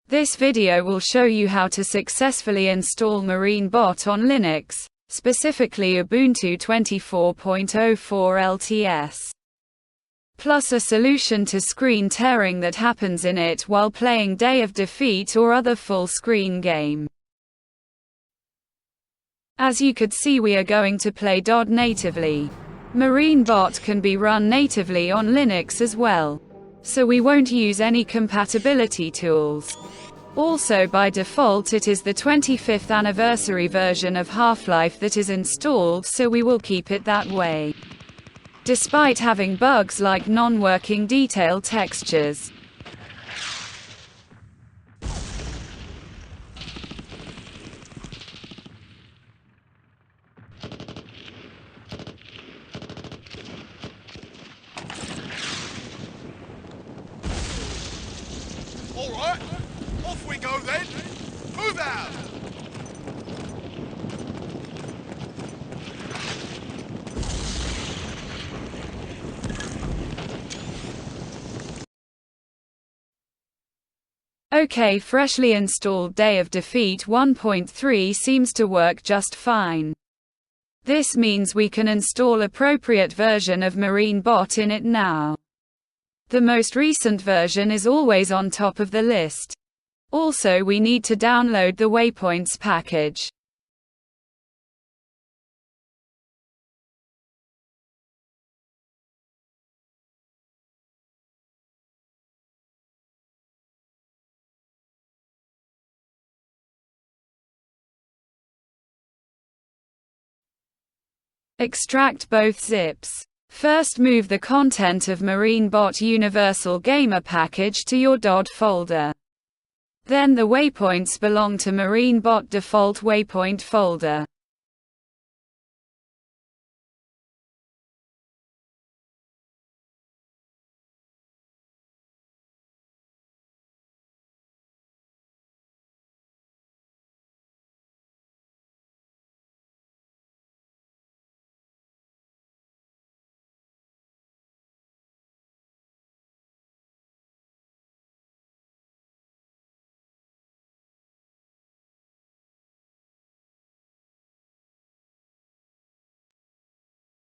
This video will show you how to successfully install MarineBot on Linux, specifically Ubuntu 24.04 LTS. Plus a solution to screen tearing that happens in it while playing Day of Defeat or other full-screen game. As you could see, we are going to play DoD natively. MarineBot can be run natively on Linux as well, so we won't use any compatibility tools. Also, by default it is the 25th anniversary version of Half-Life that is installed, so we will keep it that way, despite having bugs like non-working detail textures. Alright, off we go then. Move out! Okay, freshly installed Day of Defeat 1.3 seems to work just fine. This means we can install appropriate version of MarineBot in it now. The most recent version is always on top of the list. Also, we need to download the Waypoints package. Extract both zips. First, move the content of MarineBot Universal Gamer package to your DoD folder. Then the waypoints belong to MarineBot default waypoint folder.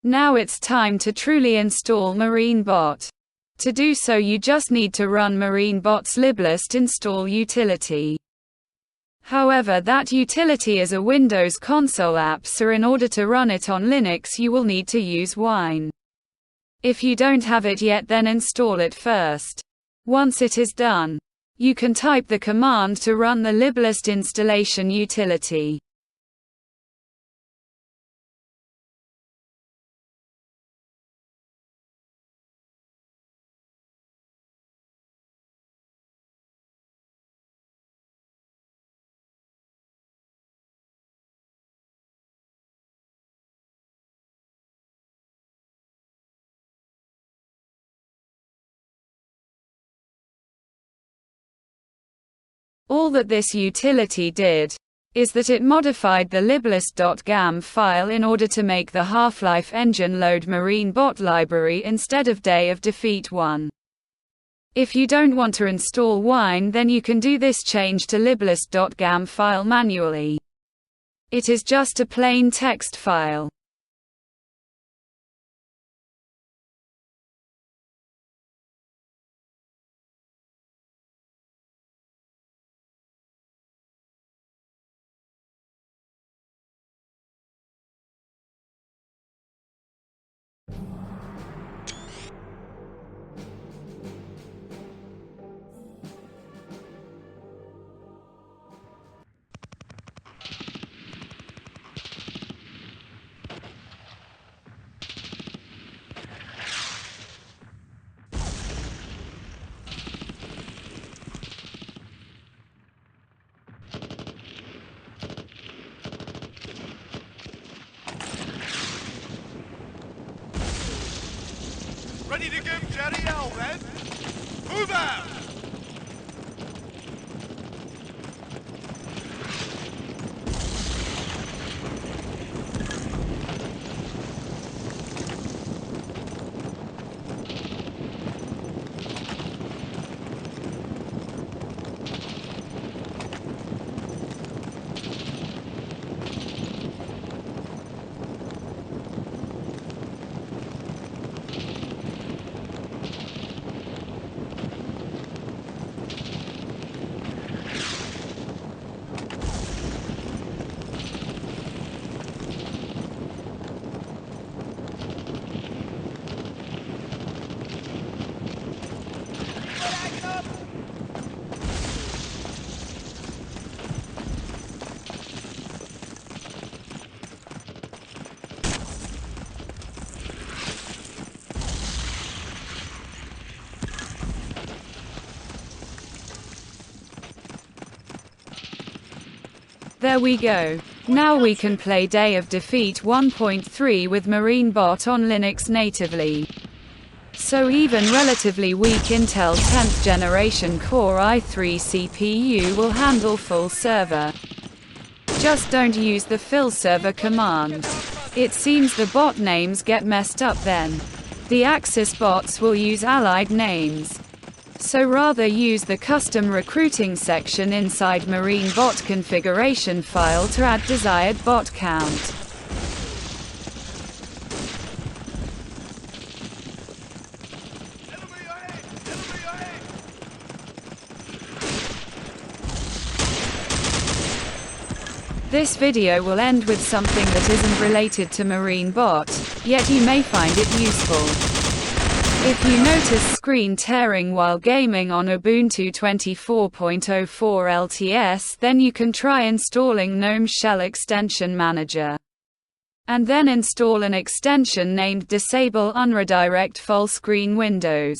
Now it's time to truly install MarineBot. To do so, you just need to run MarineBot's liblist install utility. However, that utility is a Windows console app, so in order to run it on Linux you will need to use Wine. If you don't have it yet, then install it first. Once it is done, you can type the command to run the liblist installation utility. All that this utility did is that it modified the liblist.gam file in order to make the Half-Life engine load MarineBot library instead of Day of Defeat 1. If you don't want to install Wine, then you can do this change to liblist.gam file manually. It is just a plain text file. Ready to give Jerry hell then? Move out! There we go. Now we can play Day of Defeat 1.3 with MarineBot on Linux natively. So even relatively weak Intel 10th generation Core i3 CPU will handle full server. Just don't use the fill server command. It seems the bot names get messed up then. The Axis bots will use allied names. So rather use the custom recruiting section inside MarineBot configuration file to add desired bot count. This video will end with something that isn't related to MarineBot, yet you may find it useful. If you notice screen tearing while gaming on Ubuntu 24.04 LTS, then you can try installing GNOME Shell Extension Manager. And then install an extension named Disable Unredirect Full Screen Windows.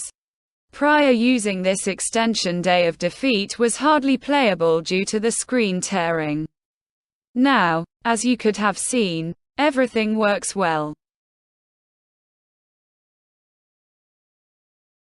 Prior using this extension, Day of Defeat was hardly playable due to the screen tearing. Now, as you could have seen, everything works well.